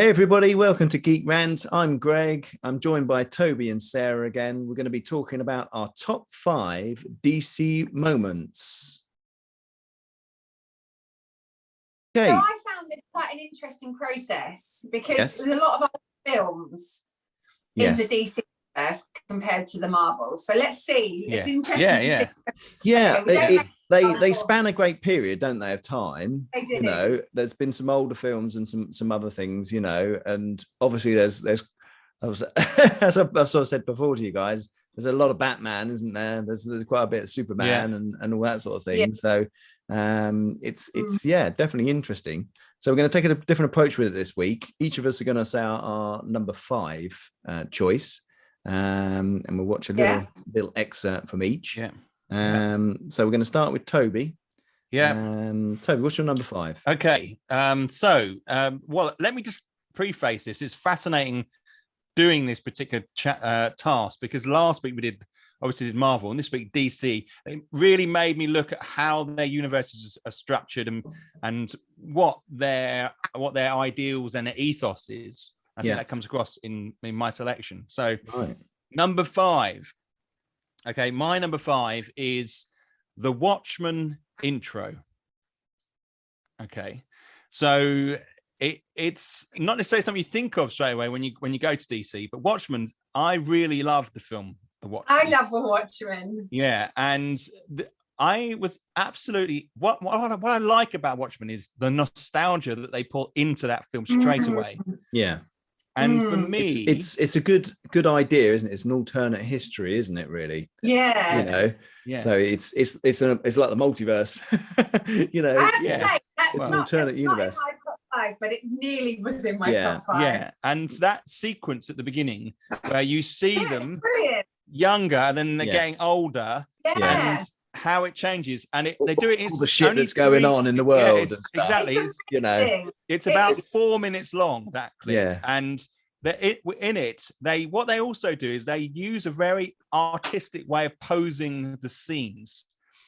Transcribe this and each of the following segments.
Hey everybody, welcome to Geek Rant. I'm Greg. I'm joined by Toby and Sarah again. We're going to be talking about our top 5 DC moments. So Okay. I found this quite an interesting process because there's a lot of other films in the DC universe compared to the Marvel. So let's see. It's interesting to see. They span a great period, don't they, of time? They do. You know, there's been some older films and some other things, you know, and obviously there's as I've sort of said before to you guys, there's a lot of Batman, isn't there? There's quite a bit of Superman and all that sort of thing. So it's definitely interesting. So we're going to take a different approach with it this week. Each of us are going to say our number 5 choice, and we'll watch a little excerpt from each. So we're going to start with Toby. Toby, what's your number 5? Okay. Well, let me just preface this. It's fascinating doing this particular task because last week we did Marvel and this week DC. It really made me look at how their universes are structured and what their ideals and their ethos is. I think that comes across in my selection. So number 5. Okay, my number 5 is the Watchmen intro. Okay, so it's not necessarily something you think of straight away when you go to DC, but Watchmen, I really love the film The Watchmen. I love The Watchmen. Yeah, and I was absolutely what I like about Watchmen is the nostalgia that they put into that film straight away. Yeah. And for me, it's a good idea, isn't it? It's an alternate history, isn't it? Really, you know. So it's like the multiverse, you know. It's an alternate universe. Not in my top 5, but it nearly was in my top 5. Yeah, and that sequence at the beginning where you see them younger and then they're getting older, and how it changes, and they do it in all the shit that's going on in the world. Exactly, you know, it's about 4 minutes long, that clip. And what they also do is they use a very artistic way of posing the scenes.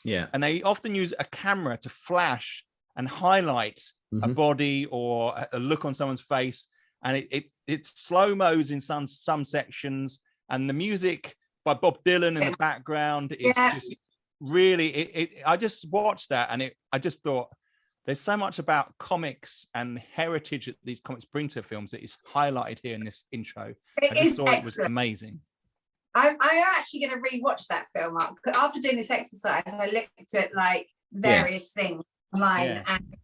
And they often use a camera to flash and highlight a body or a look on someone's face, and it slow-mos in some sections, and the music by Bob Dylan in the background is just really I just watched that and I just thought there's so much about comics and heritage that these comics bring to films that is highlighted here in this intro. It was amazing. I'm actually going to rewatch that film up after doing this exercise. I looked at like various things online and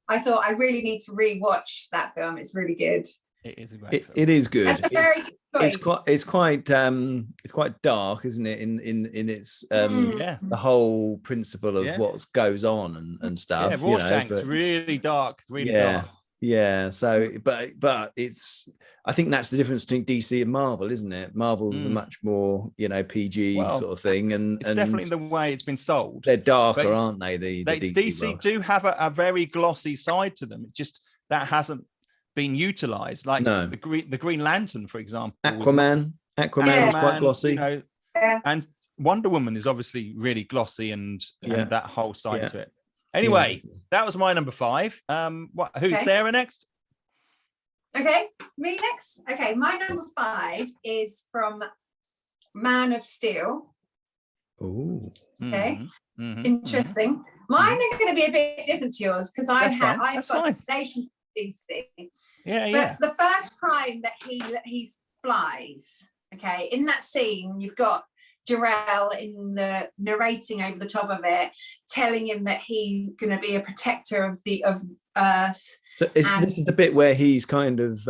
I thought I really need to rewatch that film. It's really good. It is a great film. It is good. That's a very good choice. It's quite dark, isn't it? In its the whole principle of what goes on and stuff. Yeah, Rorschach's really dark, dark. Yeah. So, but it's. I think that's the difference between DC and Marvel, isn't it? Marvel's a much more PG sort of thing, and it's definitely the way it's been sold. They're darker, aren't they? The DC do have a very glossy side to them. It's just that hasn't been utilized, like the Green Lantern, for example. Aquaman was quite glossy, and Wonder Woman is obviously really glossy and that whole side to it. Anyway, that was my number 5. Sarah next? Okay, me next. Okay, my number 5 is from Man of Steel. Oh, okay. Interesting. Mine are going to be a bit different to yours because I've got a relation to DC. But the first time that he flies, okay, in that scene you've got Jor-El in the narrating over the top of it, telling him that he's going to be a protector of Earth. So this is the bit where he's kind of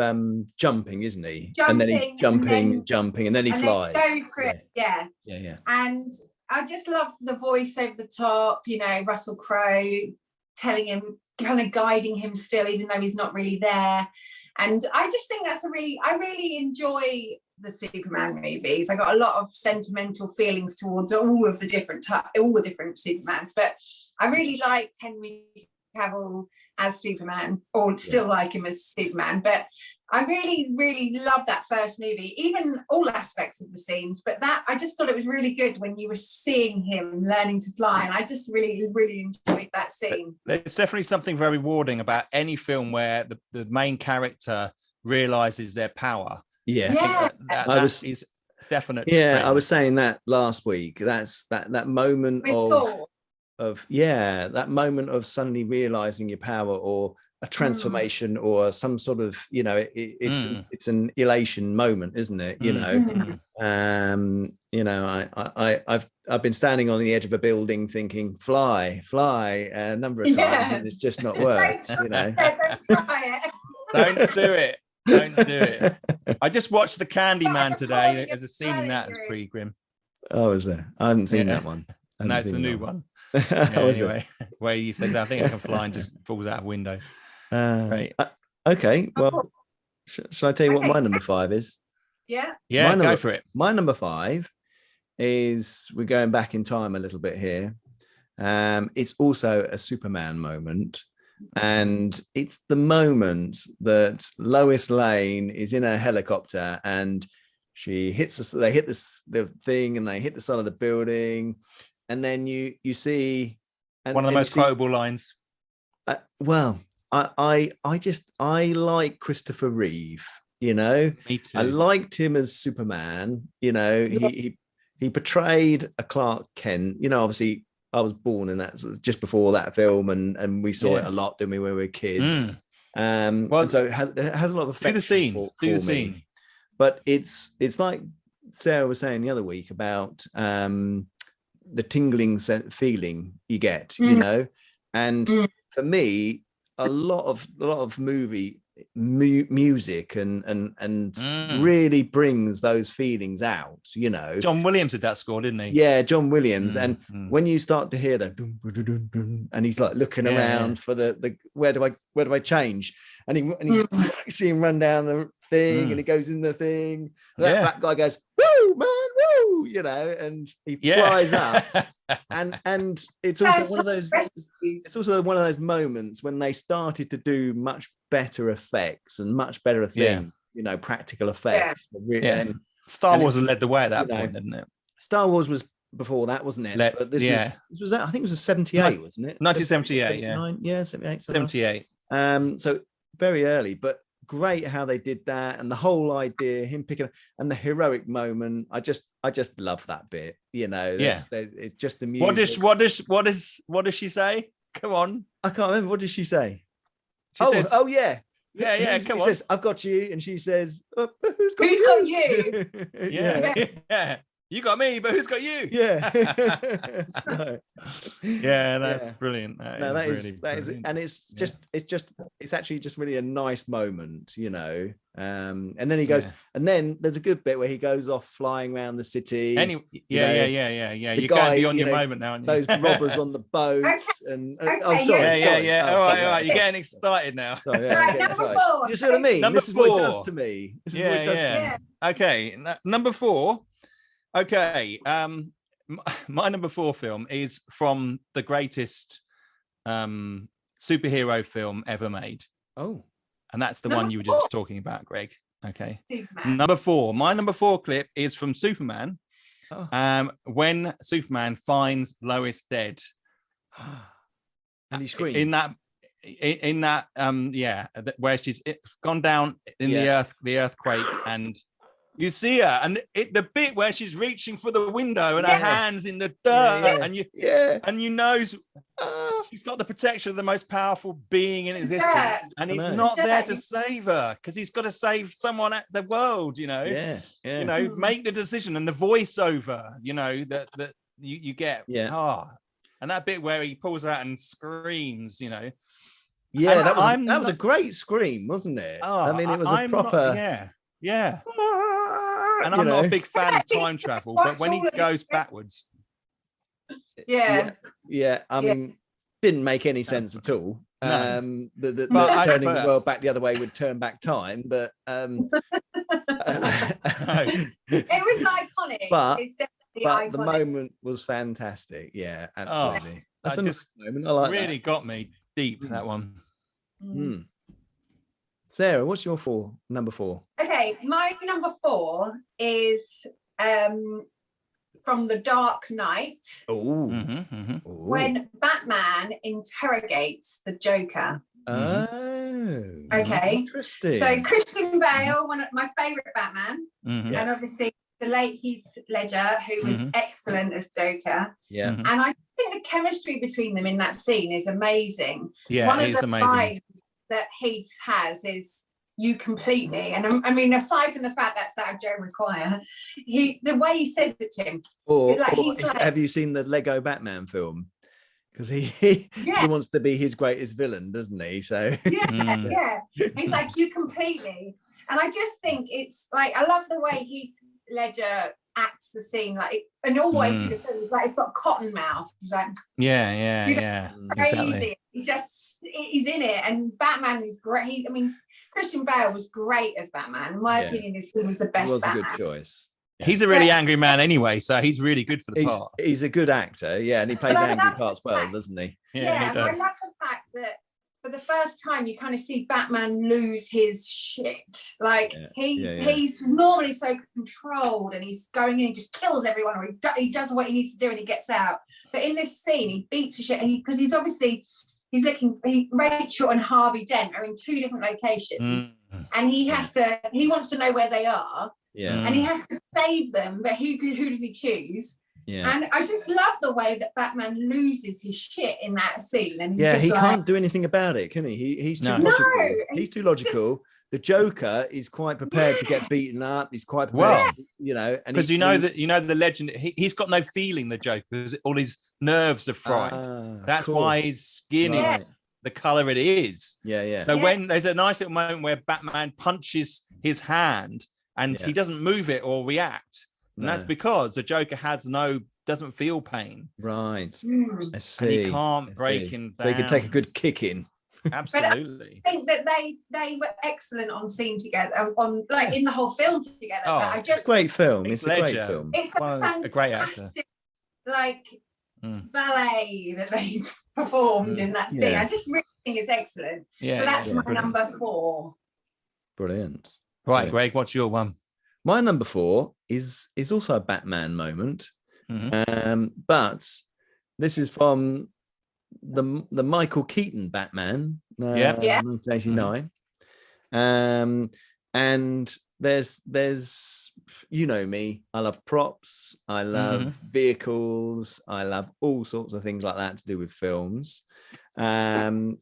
jumping, isn't he? And then he's jumping, and then he flies. Go for it. Yeah. And I just love the voice over the top, Russell Crowe telling him, kind of guiding him still, even though he's not really there. And I just think I really enjoy the Superman movies. I got a lot of sentimental feelings towards all the different Supermans, but I really liked Henry Cavill as Superman, or still like him as Superman. But I really, really love that first movie, even all aspects of the scenes. But that I just thought it was really good when you were seeing him learning to fly, and I just really, really enjoyed that scene. There's definitely something very rewarding about any film where the main character realizes their power. Yeah, that is definite. Yeah, I was saying that last week. That's that moment that moment of suddenly realizing your power, or a transformation, or some sort of, it's an elation moment, isn't it? I've been standing on the edge of a building thinking fly a number of times, and it's just not worked. Don't try it. Don't do it. Don't do it. I just watched The Candyman today. There's a scene in that. It's pretty grim. Oh, is there? I haven't seen that one. No, it's the new one. Anyway, where he says, "I think I can fly," and just falls out a window. Right. Okay. Well, shall I tell you what my number 5 is? Yeah. Go for it. My number 5 is, we're going back in time a little bit here. It's also a Superman moment. And it's the moment that Lois Lane is in a helicopter, and she hits they hit the thing, and they hit the side of the building, and then you see one of the most quotable lines. I like Christopher Reeve. Me too. I liked him as Superman. He portrayed a Clark Kent. Obviously, I was born in that just before that film, and we saw it a lot, didn't we, when we were kids? And so it has a lot of affection for me. But it's like Sarah was saying the other week about the tingling feeling you get, and for me, a lot of music and really brings those feelings out. John Williams did that score, didn't he? Yeah, John Williams. And when you start to hear that, and he's like looking around for the where do I change, and he see him run down the thing, and he goes in the thing. That guy goes, "Woo, man, woo!" And he flies up. And it's also one of those. It's also one of those moments when they started to do much better effects and much better things. Practical effects. And Star Wars led the way at that point, didn't it? Star Wars was before that, wasn't it? But this was I think it was a 78, wasn't it? 1978, 79, yeah, 78. 78. So very early, but great how they did that, and the whole idea, him picking up, and the heroic moment. I just love that bit. It's just the music. What does she say? Come on, I can't remember. What does she say? She says, yeah. Come on. He says, "I've got you," and she says, "Who's got you?" yeah. You got me, but who's got you? Yeah. That's brilliant. That is, and it's actually just really a nice moment, and then he goes, and then there's a good bit where he goes off flying around the city. Yeah. You're going beyond your moment now, aren't you? Those robbers on the boat, and sorry. All right. You're getting excited now. Sorry, number 4. You see what I mean? This is what it does to me. Okay, number 4. Okay, my number 4 film is from the greatest superhero film ever made. Oh, and that's the one you were just talking about, Greg. Okay, Superman. My number 4 clip is from Superman. When Superman finds Lois dead, and he screams in that where she's gone down in the earthquake, and you see her, and the bit where she's reaching for the window and her hands in the dirt, and she's got the protection of the most powerful being in existence, and he's not there to save her because he's got to save someone at the world. Make the decision, and the voiceover, that you get. And that bit where he pulls her out and screams, that was a great scream, wasn't it? I mean, it was a proper and I'm not a big fan of time travel, but when he goes backwards, I mean, didn't make any sense at all. Turning the world back the other way would turn back time, but it was iconic. It's definitely iconic. The moment was fantastic. Yeah, absolutely. That's a nice moment. I like really got me deep, that one. Sarah, what's your number 4? Okay, my number 4 is from The Dark Knight. Oh. When Batman interrogates the Joker. Okay. Interesting. So Christian Bale, one of my favourite Batman, Mm-hmm. and obviously the late Heath Ledger, who was excellent as Joker. Yeah. And I think the chemistry between them in that scene is amazing. Yeah, one of it's the amazing. lines that Heath has is "You complete me," and I mean, aside from the fact that's out of Joe Maguire, the way he says it to him, have you seen the Lego Batman film? Because he wants to be his greatest villain, doesn't he? So yeah, he's like, "You complete me," and I just think it's like, I love the way Heath Ledger acts the scene, like, and all the way through the film, it's like it's got cotton mouth. He's like, yeah, crazy. Exactly. He's in it, and Batman is great. Christian Bale was great as Batman. In my opinion, he was the best. It was Batman. a good choice. Yeah. He's a really angry man anyway, so he's really good for the part. He's a good actor, and he plays angry parts well, doesn't he? Yeah, and I love the fact that for the first time you kind of see Batman lose his shit. Like he's normally so controlled, and he's going in and just kills everyone, or he does what he needs to do and he gets out. But in this scene, he beats the shit because Rachel and Harvey Dent are in two different locations, and he wants to know where they are. Yeah. And he has to save them, but who does he choose? Yeah. And I just love the way that Batman loses his shit in that scene. And he can't do anything about it, can he? He's too logical. He's too logical. The Joker is quite prepared to get beaten up. He's quite prepared, and because the legend. He's got no feeling. The Joker, because all his nerves are fried. That's why his skin is the color it is. Yeah. So when there's a nice little moment where Batman punches his hand and he doesn't move it or react. And that's because the Joker doesn't feel pain. Right. I see. And he can't break him down. So he can take a good kick in. Absolutely. I think that they were excellent on scene together, in the whole film together. Oh, it's a great film. It's a great film. It's a great actor. Ballet that they performed in that scene. I just really think it's excellent. So that's my number 4. Brilliant. Right, Greg, what's your one? My number 4 is also a Batman moment, but this is from the Michael Keaton Batman, 1989, and there's you know me, I love props, I love vehicles, I love all sorts of things like that to do with films. And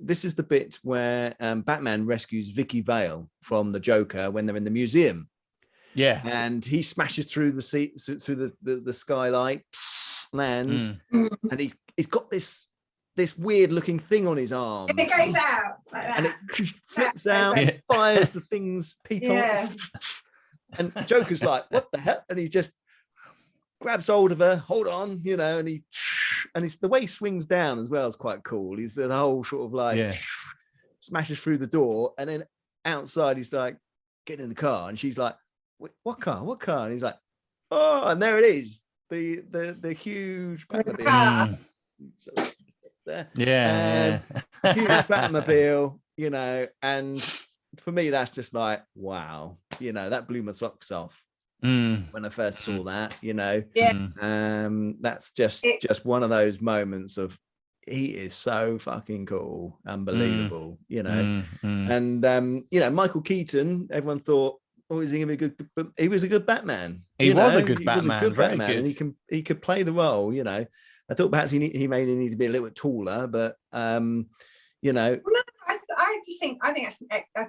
this is the bit where Batman rescues Vicky Vale from the Joker when they're in the museum. Yeah, and he smashes through the skylight, lands, and he's got this weird looking thing on his arm. And it goes out like that. And it flips out, and fires the things, and Joker's like, "What the hell?" And he just grabs hold of her, hold on, and it's the way he swings down as well is quite cool. He's the whole sort of smashes through the door, and then outside he's like, "Get in the car," and she's like, what car? And he's like, "Oh," and there it is, the huge Batmobile. Huge Batmobile, and for me that's just like, wow, that blew my socks off when I first saw that. That's just one of those moments of, he is so fucking cool, unbelievable. And Michael Keaton, everyone thought, is he gonna be good? But he was a good Batman. He was a good Batman, and he could play the role. I thought perhaps he may need to be a little bit taller, but I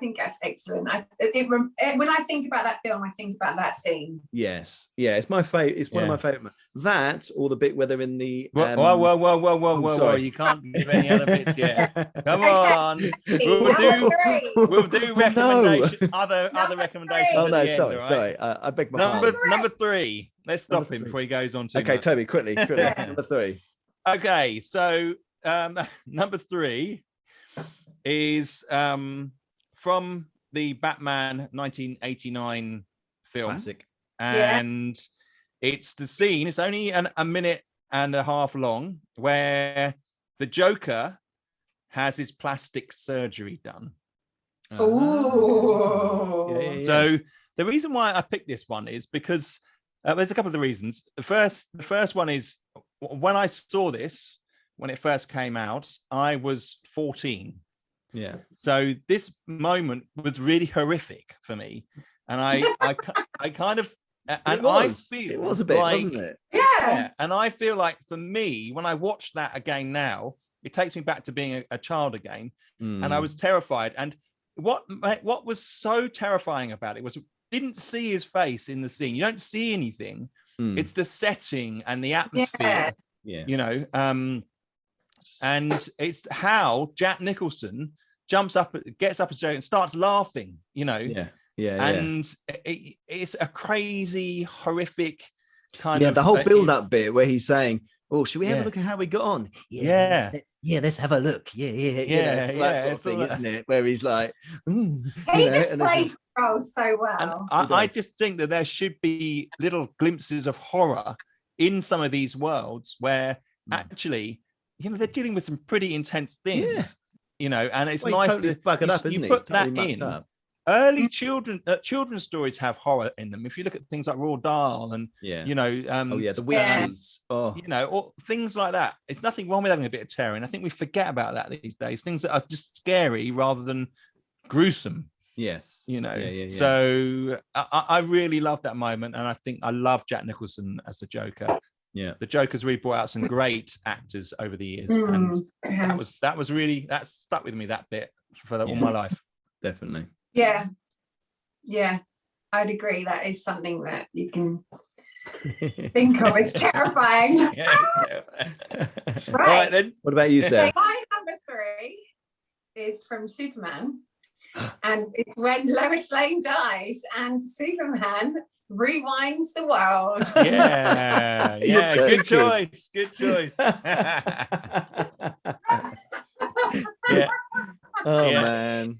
think that's excellent. When I think about that film, I think about that scene. Yes, it's my favorite. It's one of my favorite. That, or the bit where they're in the. Whoa! You can't give any other bits yet. Come on, we'll do recommendations. Other recommendations. Oh no, sorry. I beg my pardon. Number 3. Let's stop him before he goes on too much. Toby, quickly. Number 3. Okay, so number 3 is from the Batman 1989 film. Classic. And it's the scene, it's only a minute and a half long, where the Joker has his plastic surgery done. Oh. So the reason why I picked this one is because there's a couple of the reasons. The first one is, when I saw this, when it first came out, I was 14. Yeah. So this moment was really horrific for me, and I kind of, and it was a bit, wasn't it? Yeah. And I feel like for me, when I watch that again now, it takes me back to being a child again, and I was terrified. And what was so terrifying about it was didn't see his face in the scene. You don't see anything. It's the setting and the atmosphere. Yeah. You know, and it's how Jack Nicholson gets up as Joker and starts laughing. You know. Yeah. And it's a crazy, horrific kind of the whole build-up bit where he's saying, "Oh, should we have a look at how we got on?" Yeah, let's have a look. That sort of thing, isn't it? Where he's like, he just plays roles so well. And I just think that there should be little glimpses of horror in some of these worlds where actually, you know, they're dealing with some pretty intense things. You know, and it's nice totally to fuck it up, isn't you it? put that in. Early children's stories have horror in them. If you look at things like Roald Dahl and you know, the witches, you know, or things like that. It's nothing wrong with having a bit of terror, and I think we forget about that these days. Things that are just scary rather than gruesome. Yes, you know. So I really love that moment, and I think I love Jack Nicholson as the Joker. Yeah, the Joker's really brought out some great actors over the years, and that was really that stuck with me, that bit for all my life. Definitely. Yeah, I'd agree. That is something that you can think of. It's terrifying. Right then. What about you, Sarah? My number 3 is from Superman, and it's when Lois Lane dies and Superman rewinds the world. Yeah, good choice. Man.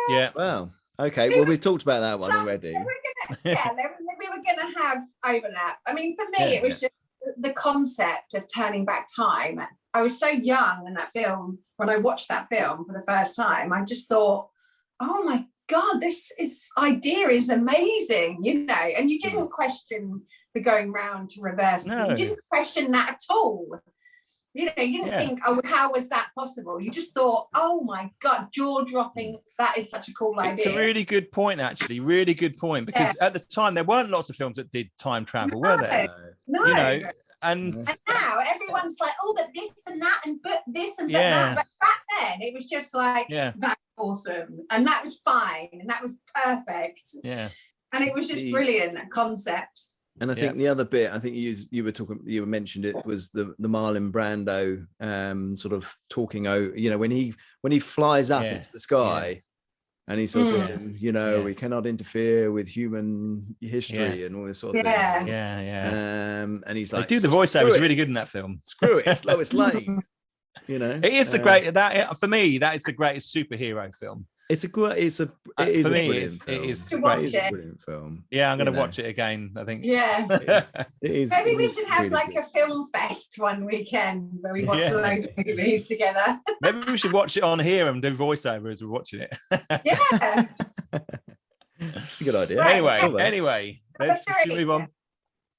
Yeah. Wow. Okay. Well, we've talked about that one already. We were gonna have overlap. I mean, for me, it was just the concept of turning back time. I was so young in that film. When I watched that film for the first time, I just thought, oh my God, this idea is amazing, you know. And you didn't question the going round to reverse. No. You didn't question that at all. You know, you didn't think, oh, how was that possible? You just thought, oh my God, jaw-dropping, that is such a cool idea. It's a really good point, actually. Really good point. Because at the time, there weren't lots of films that did time travel, were there? No. You know, and now everyone's like, oh, but this and that, and but this and that. But back then, it was just like, that's awesome. And that was fine. And that was perfect. Yeah. And it was just brilliant concept. And I think the other bit, I think you mentioned it, was the Marlon Brando sort of talking over, you know, when he flies up into the sky and he sort of says to him, you know, we cannot interfere with human history and all this sort of things. And he's like, they do the voiceover is really good in that film. Screw it, it's Lois Lane. You know, it is the great for me. That is the greatest superhero film. It is a brilliant film. Yeah, I'm going to watch it again, I think. Yeah. It is. Maybe we should have like a film fest one weekend where we watch loads of movies together. Maybe we should watch it on here and do voiceover as we're watching it. Yeah. That's a good idea. Right, anyway, let's move on.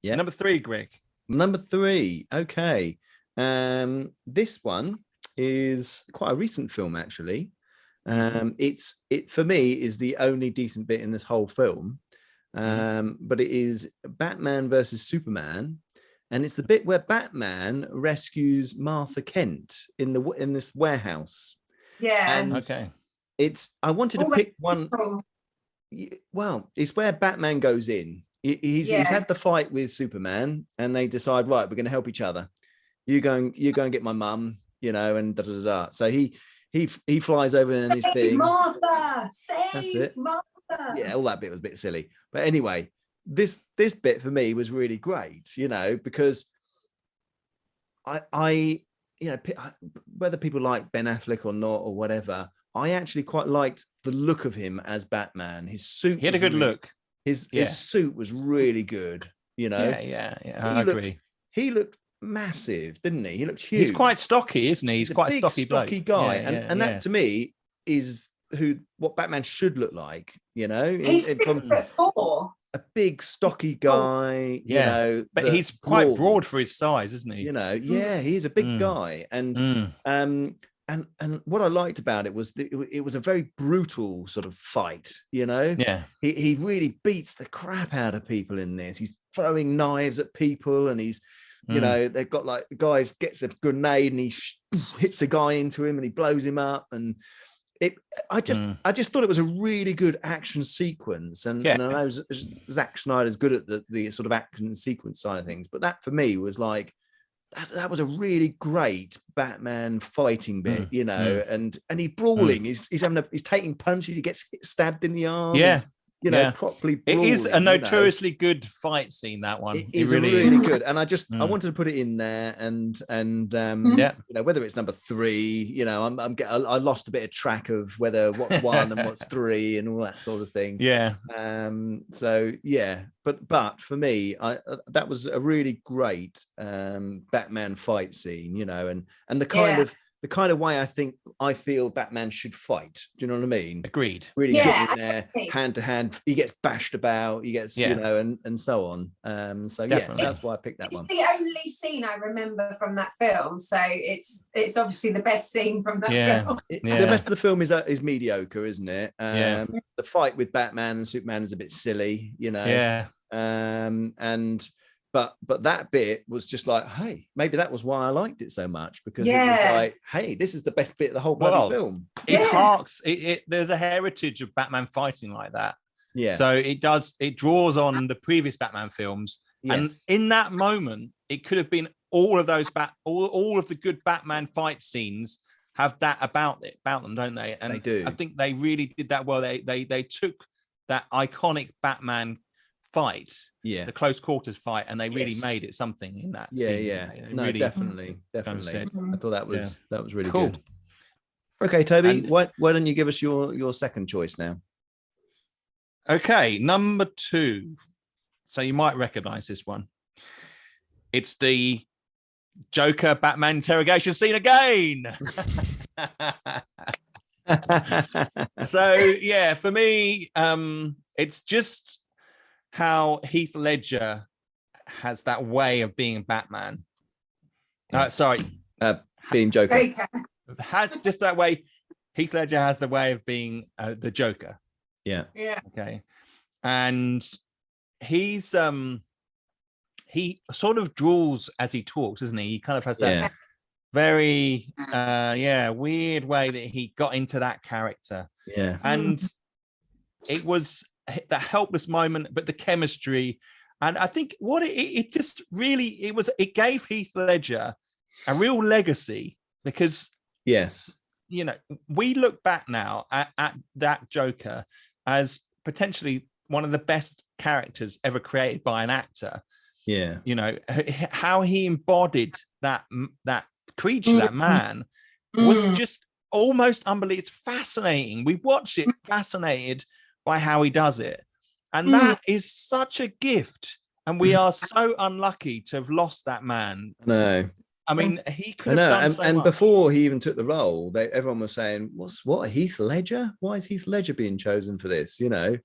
Yeah. Number 3, Greg. Number 3. Okay. This one is quite a recent film, actually. It for me is the only decent bit in this whole film, but it is Batman versus Superman, and it's the bit where Batman rescues Martha Kent in this warehouse. And I wanted to pick one. Well, it's where Batman goes in. He's had the fight with Superman, and they decide, right, we're going to help each other. You go and get my mum, you know, and da da da. So he flies over in his thing. Martha, that's it. Martha. Yeah, all that bit was a bit silly, but anyway, this bit for me was really great, you know, because I you know, whether people like Ben Affleck or not or whatever, I actually quite liked the look of him as Batman. His suit, he had a good look. His suit was really good, you know. Yeah. I agree. He looked massive, didn't he? He looked huge. He's quite stocky, isn't he? He's quite a big, stocky guy, and that to me is what Batman should look like. You know, he's 6'4", a big stocky guy. You know, but he's quite broad for his size, isn't he? You know, he's a big guy, and and what I liked about it was that it was a very brutal sort of fight, you know. Yeah, he really beats the crap out of people in this. He's throwing knives at people, and he's, you know, they've got like, the guy gets a grenade and he hits a guy into him and he blows him up, and I just thought it was a really good action sequence, and I know Zack Snyder's good at the sort of action sequence side of things, but that for me was like, that was a really great Batman fighting bit, you know, and he's brawling, he's taking punches, he gets stabbed in the arm, you know, properly brawling. It is a notoriously good fight scene, that one. It is really good, and I wanted to put it in there, and you know, whether it's number 3, you know, I lost a bit of track of what's 1 and what's 3 and all that sort of thing. So yeah, but for me, that was a really great Batman fight scene, you know, and the kind of way I feel Batman should fight. Do you know what I mean? Agreed. Really get in there, hand to hand. He gets bashed about. He gets, you know, and so on. So definitely. That's why I picked that one. It's the only scene I remember from that film. So it's obviously the best scene from that film. The rest of the film is mediocre, isn't it? The fight with Batman and Superman is a bit silly, you know. But that bit was just like, hey, maybe that was why I liked it so much, because it was like, hey, this is the best bit of the whole bloody film. There's a heritage of Batman fighting like that. Yeah. So it draws on the previous Batman films. Yes. And in that moment, it could have been all of those all of the good Batman fight scenes have that about them, don't they? And they do. I think they really did that well. They took that iconic Batman fight, the close quarters fight, and they really made it something in that scene. No, really definitely I thought that was really cool. good. Okay, Toby, why don't you give us your second choice now? Okay, number 2, so you might recognize this one. It's the Joker Batman interrogation scene again. So yeah, for me, it's just how Heath Ledger has that way of being Batman. Being Joker. Had just that way. Heath Ledger has the way of being the Joker. Yeah. Okay. And he's he sort of drools as he talks, isn't he? He kind of has that very weird way that he got into that character. Yeah. And it was that helpless moment, but the chemistry, and I think what it just really it gave Heath Ledger a real legacy, because you know, we look back now at that Joker as potentially one of the best characters ever created by an actor. Yeah, you know how he embodied that creature, that man, was just almost unbelievable. It's fascinating. We watch it fascinated by how he does it, and that is such a gift, and we are so unlucky to have lost that man. No, I mean, he could have done so and much. Before he even took the role, everyone was saying, what Heath Ledger? Why is Heath Ledger being chosen for this? You know,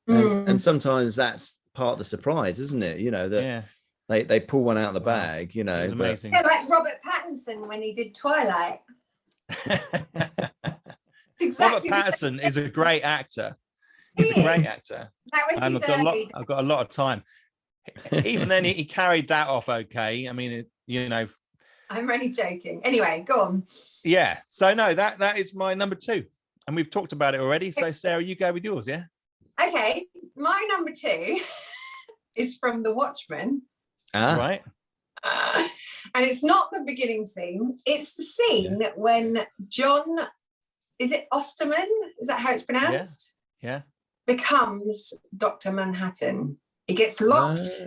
and sometimes that's part of the surprise, isn't it? You know, that they pull one out of the bag, you know. Amazing. Yeah, like Robert Pattinson when he did Twilight. Robert Pattinson is a great actor. He's a great actor. And I've got a lot of time. Even then, he carried that off okay. I mean, you know. I'm only joking. Anyway, go on. Yeah. So no, that is my number 2, and we've talked about it already. So Sarah, you go with yours, yeah? Okay, my number 2 is from The Watchmen. Right. And it's not the beginning scene. It's the scene when John, is it Osterman? Is that how it's pronounced? Yeah. Becomes Dr. Manhattan. He gets locked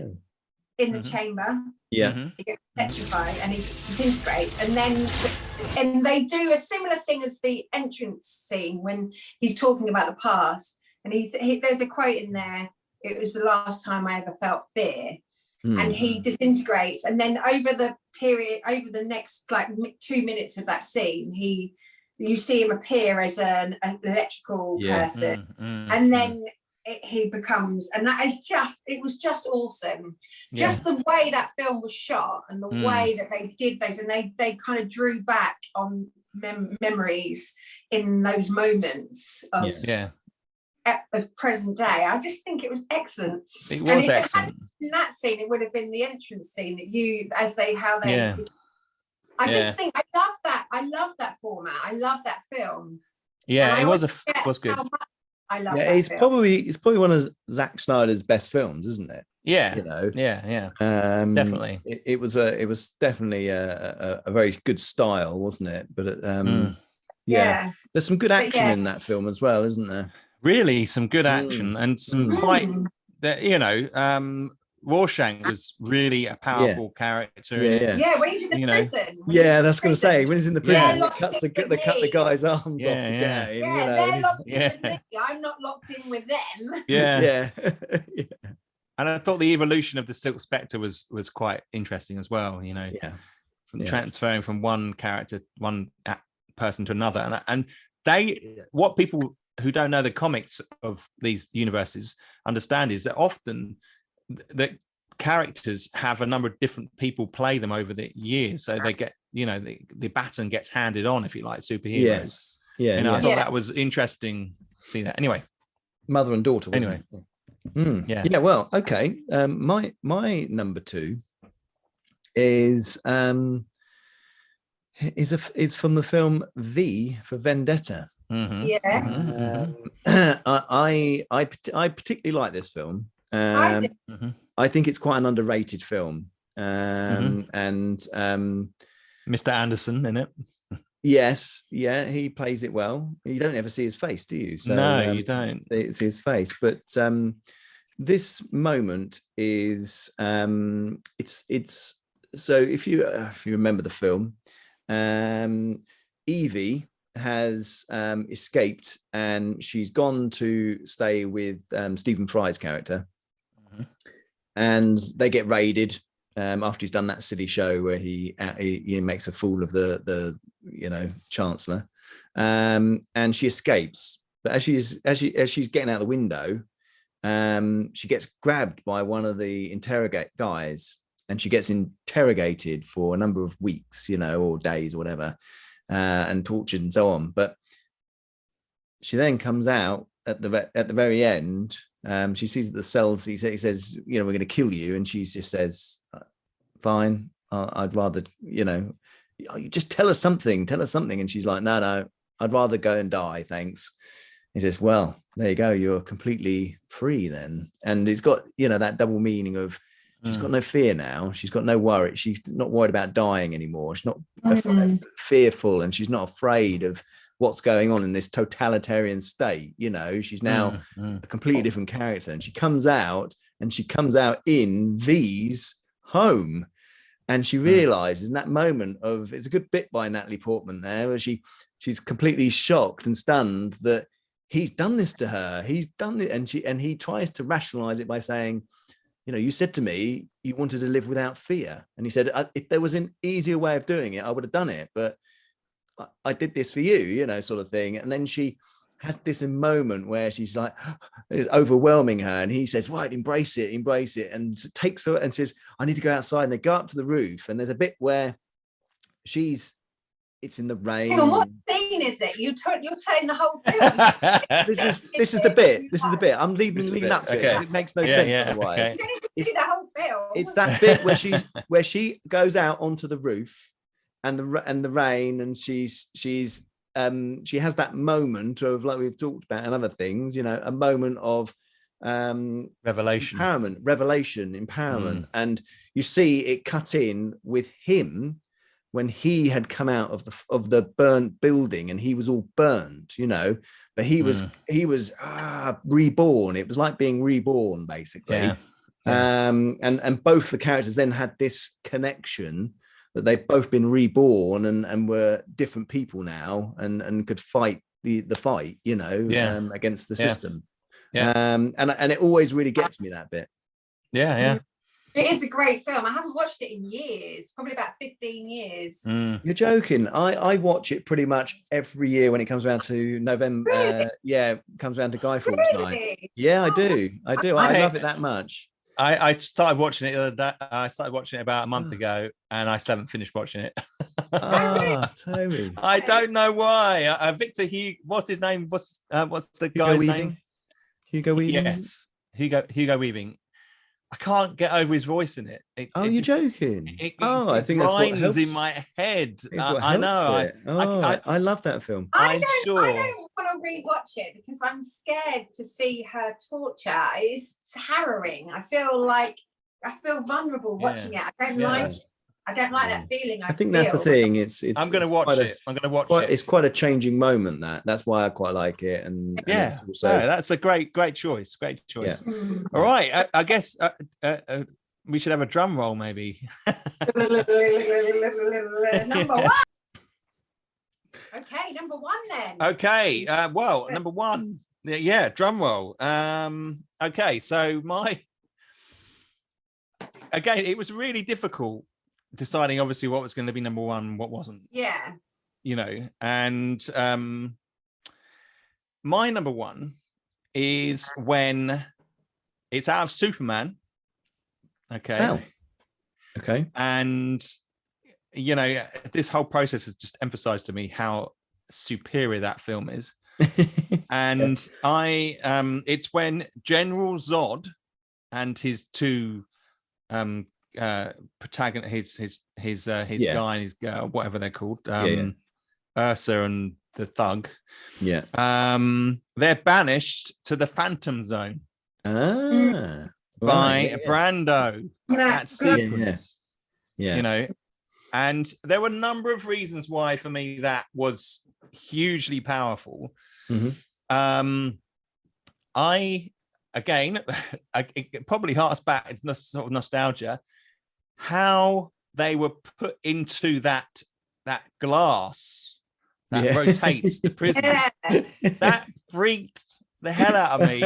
in the chamber. Yeah. He gets petrified and he disintegrates. And they do a similar thing as the entrance scene when he's talking about the past. And there's a quote in there, "It was the last time I ever felt fear." And he disintegrates. And then over the next like 2 minutes of that scene, you see him appear as an electrical person. And then he becomes, and it was just awesome. Just the way that film was shot and the way that they did those, and they kind of drew back on memories in those moments of as present day. I just think it was excellent. It was excellent. In that scene, it would have been the entrance scene that I just think I love that format. I love that film. Yeah, it was good. I love that it's film. It's probably one of Zack Snyder's best films, isn't it? Yeah, you know. Yeah. Definitely. It was definitely a very good style, wasn't it? But there's some good action in that film as well, isn't there? Really, some good action and some quite that, you know, Rorschach was really a powerful character. Yeah, when he's in the prison. Yeah, that's going to say, when he's in the prison, they cut the guy's arms off to get him. They're locked in with me. I'm not locked in with them. Yeah. And I thought the evolution of the Silk Spectre was quite interesting as well, you know. Transferring from one character, one person to another. And what people who don't know the comics of these universes understand is that often the characters have a number of different people play them over the years, so they get, you know, the baton gets handed on, if you like, superheroes. I thought that was interesting to see that. Anyway, mother and daughter, wasn't it? Well, okay. My number 2 is from the film V for Vendetta. I particularly like this film. I think it's quite an underrated film. And Mr. Anderson in it. Yes, he plays it well. You don't ever see his face, do you? So, no, you don't. It's his face, but this moment is it's so if you remember the film, Evie has escaped and she's gone to stay with Stephen Fry's character, and they get raided after he's done that silly show where he makes a fool of the Chancellor, and she escapes. But as she's getting out the window, she gets grabbed by one of the interrogate guys, and she gets interrogated for a number of weeks, or days or whatever, and tortured and so on. But she then comes out at the very end. She sees the cells. He says, we're going to kill you, and she just says, fine, I'd rather, you just tell us something. And she's like, no, I'd rather go and die, thanks. He says, well, there you go, you're completely free then. And it's got, that double meaning of she's got no fear now. She's got no worry. She's not worried about dying anymore. She's not fearful, and she's not afraid of what's going on in this totalitarian state. She's now a completely different character, and she comes out in V's home, and she realizes in that moment of, it's a good bit by Natalie Portman there, where she's completely shocked and stunned that he's done this to her. He's done it, and he tries to rationalize it by saying, you said to me you wanted to live without fear, and he said, if there was an easier way of doing it, I would have done it, but I did this for you, sort of thing. And then she has this moment where she's like, it's overwhelming her, and he says, right, embrace it, and takes her and says, I need to go outside. And they go up to the roof, and there's a bit where it's in the rain. Hang on, what scene is it? You're telling the whole film. This is the bit. I'm leading up to it. It makes no sense otherwise. Okay. It's the whole film. It's that bit where she goes out onto the roof, and the rain, and she has that moment of, like we've talked about and other things, a moment of revelation, empowerment, and you see it cut in with him when he had come out of the burnt building, and he was all burnt, but he was reborn. It was like being reborn, basically. And both the characters then had this connection that they've both been reborn and were different people now, and could fight the fight, against the system. And it always really gets me, that bit. It is a great film. I haven't watched it in years, probably about 15 years. You're joking. I watch it pretty much every year when it comes around to November. Really? It comes around to Guy Fawkes night. Yeah, I do. I love it that much. I started watching it I started watching it about a month ago, and I still haven't finished watching it. Toby. I don't know why. Victor Hugo, what's his name? What's the guy's name? Hugo Weaving. Yes, Hugo Weaving. I can't get over his voice in it. You're joking. I think that's what helps in my head. I know. I love that film. I don't want to rewatch it because I'm scared to see her torture. It's harrowing. I feel vulnerable watching it. I don't like that feeling. I think that's the thing. It's I'm going to watch it. I'm going to watch it. It's quite a changing moment. That's why I quite like it. And that's a great choice. Great choice. Yeah. All right. I guess we should have a drum roll, maybe. Number one. Okay, number one then. Okay. Number one. Yeah, drum roll. Okay, so again, it was really difficult deciding obviously what was going to be number one and what wasn't. Yeah. And my number one is when it's out of Superman. Okay. Oh. Okay. And this whole process has just emphasized to me how superior that film is. And it's when General Zod and his two protagonist, his guy and his girl, whatever they're called, Ursa and the thug, they're banished to the Phantom Zone by Brando. That sequence, and there were a number of reasons why for me that was hugely powerful. It probably harks back to sort of nostalgia, how they were put into that glass that rotates the prison. That freaked the hell out of me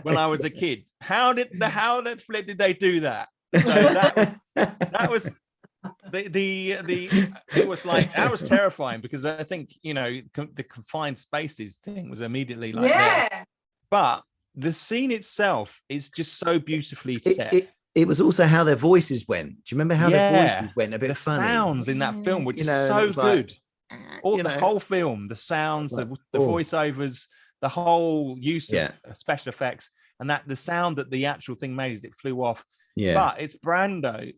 when I was a kid. How the flip did they do that? So that was it was like, that was terrifying, because I think the confined spaces thing was immediately like that. But the scene itself is just so beautifully set. It was also how their voices went. Do you remember how their voices went? A bit funny. The sounds in that film were just so good. The whole film, the sounds, the voiceovers, the whole use of special effects, and that the sound that the actual thing made as it flew off. Yeah. But it's Brando,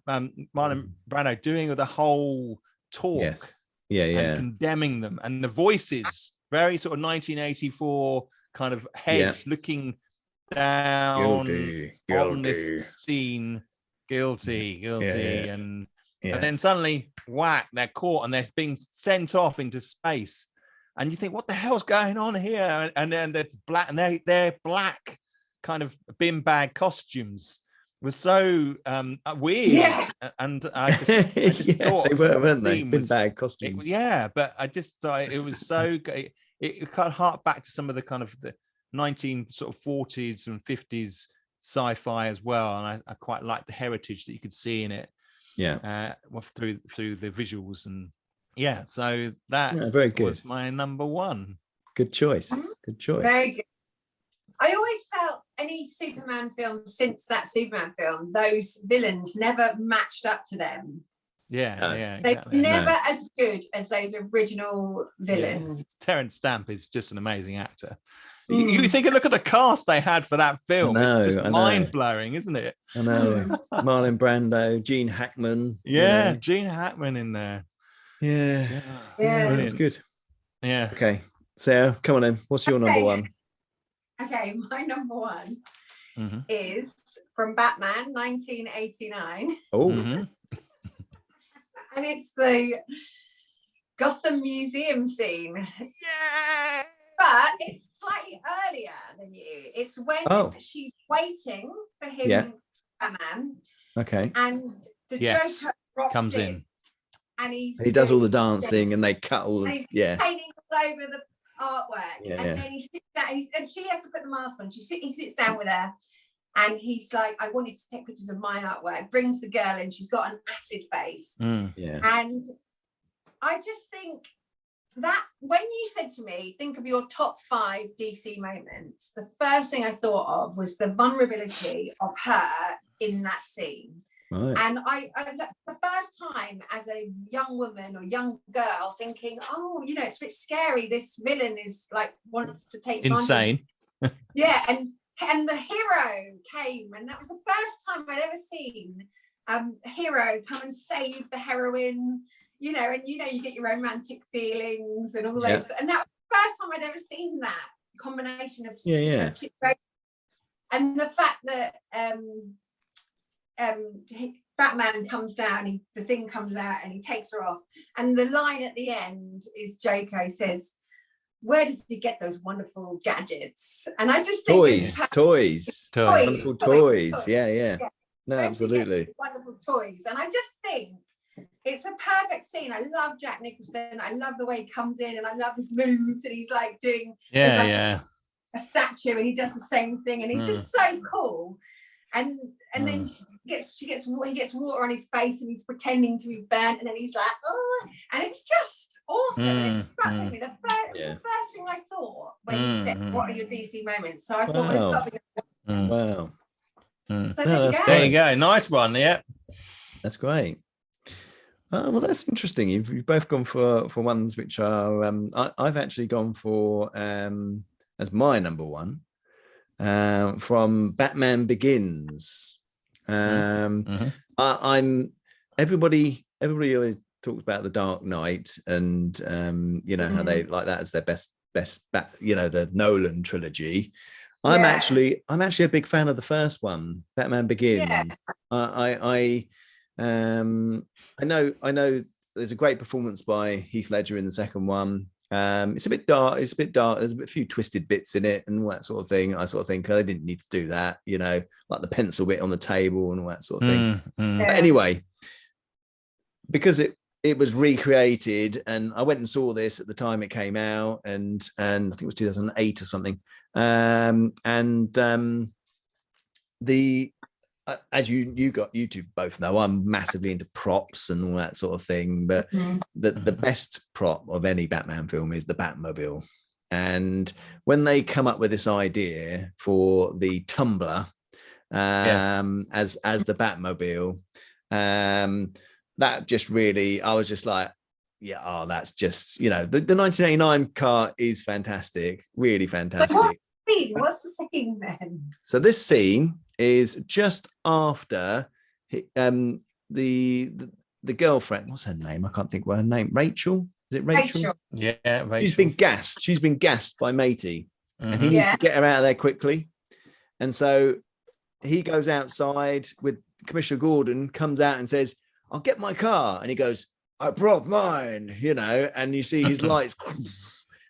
Marlon Brando doing the whole talk. Yes. And condemning them, and the voices, very sort of 1984 kind of heads looking down on this scene, guilty, and then suddenly whack, they're caught and they're being sent off into space, and you think, what the hell's going on here? And then there's black, and they're black kind of bin bag costumes was so weird, and I just thought they were, weren't they? Bin bag costumes. But I just thought it was so good. It kind of harked back to some of the kind of the 1940s and 50s sci-fi as well, and I quite like the heritage that you could see in it. Through the visuals, and so that very good. Was my number one. Good choice. Very good. I always felt any Superman film since that Superman film, those villains never matched up to them. They're never as good as those original villains. Terrence Stamp is just an amazing actor. You think, look at the cast they had for that film. It's just mind-blowing, isn't it? I know. Marlon Brando, Gene Hackman. Gene Hackman in there. Yeah, that's good. Yeah. Okay, Sarah, come on in. What's your number one? Okay, my number one is from Batman 1989. And it's the Gotham Museum scene. Yeah. But it's slightly earlier than you. It's when she's waiting for him, Batman. Okay. And the Joker comes in. And he does all the dancing, and they cut all the painting all over the artwork. And then he sits down, and she has to put the mask on. He sits down with her, and he's like, I want you to take pictures of my artwork. Brings the girl in, she's got an acid face. Yeah. And I just think that when you said to me, think of your top 5 DC moments, the first thing I thought of was the vulnerability of her in that scene. Right. And I the first time as a young woman or young girl thinking, oh, you know, it's a bit scary. This villain is like wants to take insane. Yeah, and the hero came, and that was the first time I'd ever seen a hero come and save the heroine. You know, and you get your romantic feelings and all those, and that was the first time I'd ever seen that combination of situations. And the fact that Batman comes down, the thing comes out, and he takes her off. And the line at the end is Joker says, "Where does he get those wonderful gadgets?" And I just think toys, wonderful toys. Yeah. No, absolutely. Wonderful toys. And I just think it's a perfect scene. I love Jack Nicholson. I love the way he comes in, and I love his moves. And he's like doing a statue, and he does the same thing, and he's just so cool. And then he gets water on his face, and he's pretending to be burnt, and then he's like, oh, and it's just awesome. It stuck with me. The first thing I thought when you said, "What are your DC moments?" So I thought it's got to be. Wow. So there you go. Nice one. Yeah, that's great. Well, that's interesting. You've both gone for ones which are. I've actually gone for as my number one. From Batman Begins. I'm everybody always talks about the Dark Knight, and how they like that as their best the Nolan trilogy. I'm actually a big fan of the first one, Batman Begins. I know there's a great performance by Heath Ledger in the second one. It's a bit dark. There's a few twisted bits in it and all that sort of thing. I sort of think I didn't need to do that, like the pencil bit on the table and all that sort of thing. But anyway, because it was recreated, and I went and saw this at the time it came out, and I think it was 2008 or something. As you two both know, I'm massively into props and all that sort of thing, but the best prop of any Batman film is the Batmobile. And when they come up with this idea for the tumbler as the Batmobile, that just really, I was just like, that's just, the 1989 car is fantastic, really fantastic. What's the scene then? So this scene is just after the girlfriend. What's her name? I can't think of her name. Rachel? Is it Rachel? Yeah, Rachel. She's been gassed by Matey, and he needs to get her out of there quickly. And so he goes outside with Commissioner Gordon, comes out and says, "I'll get my car." And he goes, "I brought mine," and you see his lights, and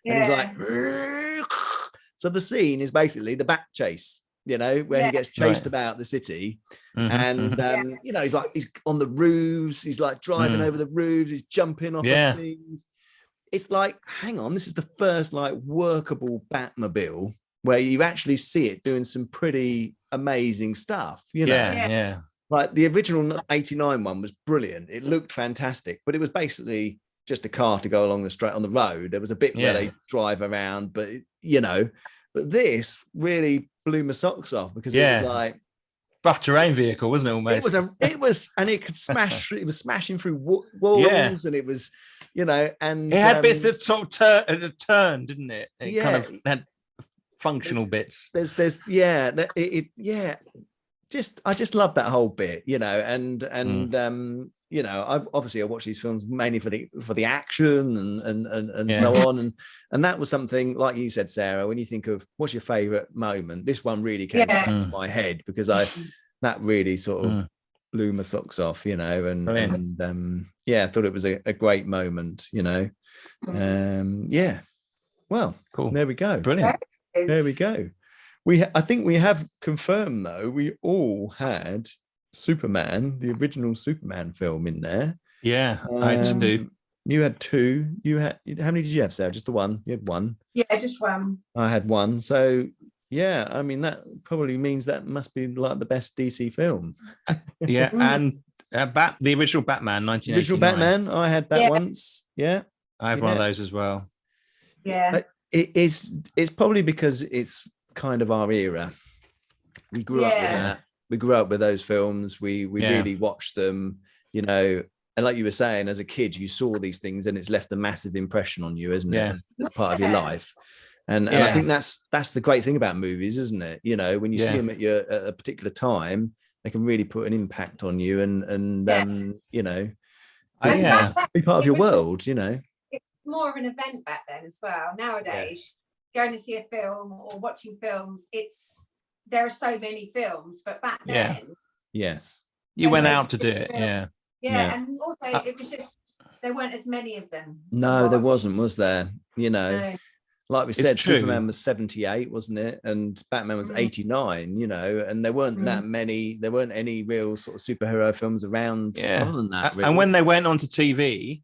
he's like, so the scene is basically the Bat chase, where he gets chased about the city, and he's on the roofs, he's like driving over the roofs, he's jumping off of things. It's like, hang on, this is the first like workable Batmobile where you actually see it doing some pretty amazing stuff, Like the original 89 one was brilliant. It looked fantastic, but it was basically just a car to go along the straight on the road. There was a bit where they drive around, but but this really blew my socks off, because it was like rough terrain vehicle, wasn't it? Almost. It was, and it could smash. It was smashing through walls, and it was, and it had bits that sort of turned, didn't it? It kind of had functional bits. I just love that whole bit, I watch these films mainly for the action and so on, and that was something, like you said, Sarah, when you think of what's your favorite moment, this one really came back to my head, because that really sort of blew my socks off, I thought it was a great moment, well, cool, there we go, brilliant, there we go. I think we have confirmed, though, we all had Superman, the original Superman film, in there. I had two. You had two. How many did you have, Sarah? Just the one? You had one. Yeah, just one. I had one. So I mean, that probably means that must be like the best DC film. And the original Batman, 1989. Original Batman, I had that once. Yeah. I have one of those as well. Yeah. It's probably because it's kind of our era. We grew up with that. We grew up with those films. We really watched them, you know. And like you were saying, as a kid, you saw these things, and it's left a massive impression on you, isn't it? As part of your life. And I think that's the great thing about movies, isn't it? You know, when you see them at a particular time, they can really put an impact on you, and you know, be part of your world. You know, it's more of an event back then as well. Nowadays, going to see a film or watching films, there are so many films, but back then, you went out to do it. And also it was just there weren't as many of them. No, there wasn't, was there? You know. No. Like we said, Superman was 78, wasn't it? And Batman was 89, you know, and there weren't that many, there weren't any real sort of superhero films around other than that. Really. And when they went onto TV,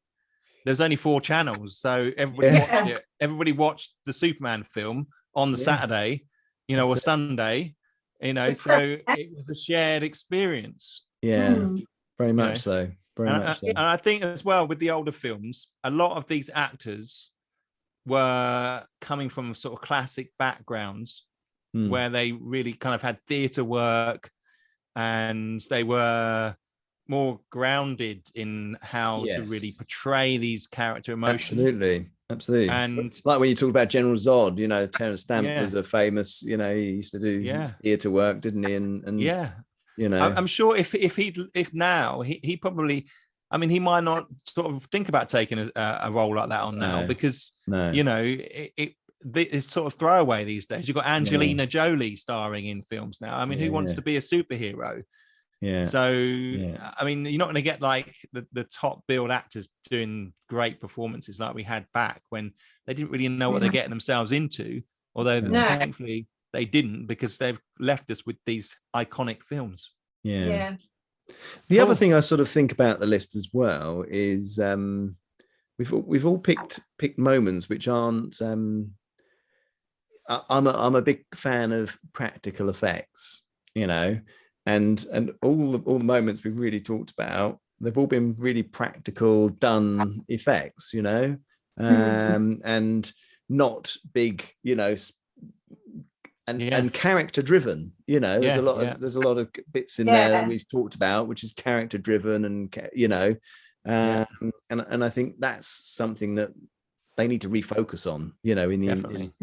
there's only 4 channels. So everybody watched it. Everybody watched the Superman film on the Saturday, you know, or Sunday, you know, so it was a shared experience. Yeah, very much so. Very much so. And I think as well with the older films, a lot of these actors were coming from sort of classic backgrounds where they really kind of had theatre work, and they were more grounded in how to really portray these character emotions. Absolutely. And like when you talk about General Zod, you know, Terence Stamp was a famous, you know, he used to do theatre work, didn't he? And you know, I'm sure if now he probably, I mean, he might not sort of think about taking a role like that on now, because you know it's sort of throwaway these days. You've got Angelina Jolie starring in films now. I mean, who wants to be a superhero? So I mean, you're not going to get like the top billed actors doing great performances like we had back when they didn't really know what they're getting themselves into. Although thankfully they didn't, because they've left us with these iconic films. The other thing I sort of think about the list as well is we've all picked moments which aren't. I'm a big fan of practical effects, you know, and all the moments we've really talked about, they've all been really practical, done effects, you know, and not big, you know. And character driven, you know, there's a lot of bits in there that we've talked about, which is character driven, and you know, and I think that's something that they need to refocus on, you know, in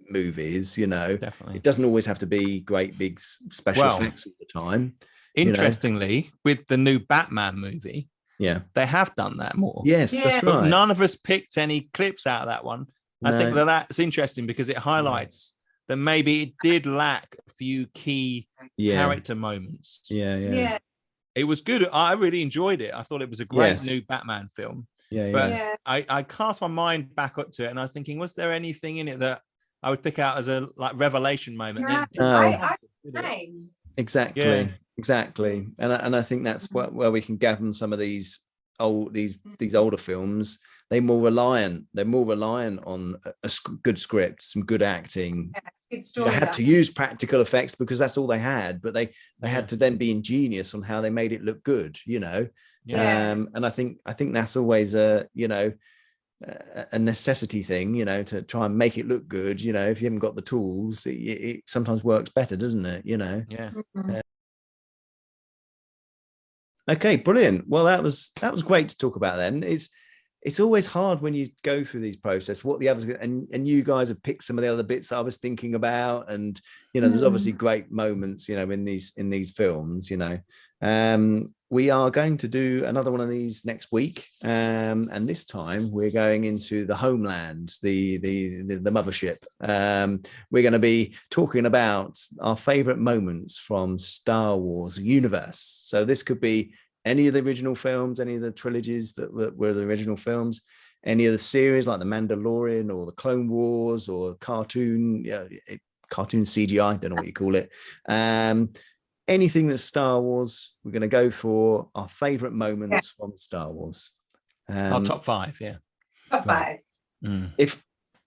movies, you know. It doesn't always have to be great big special effects all the time. Interestingly, with the new Batman movie, they have done that more. Yes, that's right. But none of us picked any clips out of that one. I think that's interesting because it highlights that maybe it did lack a few key character moments. It was good. I really enjoyed it. I thought it was a great new Batman film. But I cast my mind back up to it, and I was thinking, was there anything in it that I would pick out as a like revelation moment? Exactly. And I think that's where we can gather some of these older films. They're more reliant on a good script, some good acting. Good story. They had to use practical effects because that's all they had, but they had to then be ingenious on how they made it look good, you know. And I think that's always a necessity thing, you know, to try and make it look good. You know, if you haven't got the tools, it sometimes works better, doesn't it? You know. Okay, brilliant. Well, that was great to talk about then. It's always hard when you go through these process, what the others, and you guys have picked some of the other bits I was thinking about. And, you know, there's obviously great moments, you know, in these films, you know. We are going to do another one of these next week. And this time we're going into the homeland, the mothership. We're going to be talking about our favorite moments from Star Wars universe. So this could be any of the original films, any of the trilogies that were the original films, any of the series like The Mandalorian or the Clone Wars or cartoon CGI, don't know what you call it. Anything that's Star Wars, we're going to go for our favorite moments from Star Wars. Our top 5, Top 5.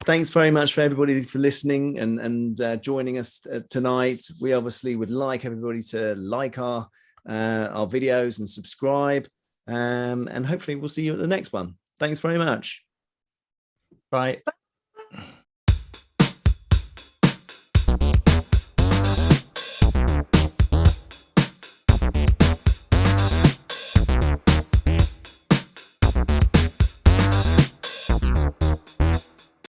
Thanks very much for everybody for listening and joining us tonight. We obviously would like everybody to like our videos and subscribe, and hopefully we'll see you at the next one. Thanks very much. Bye.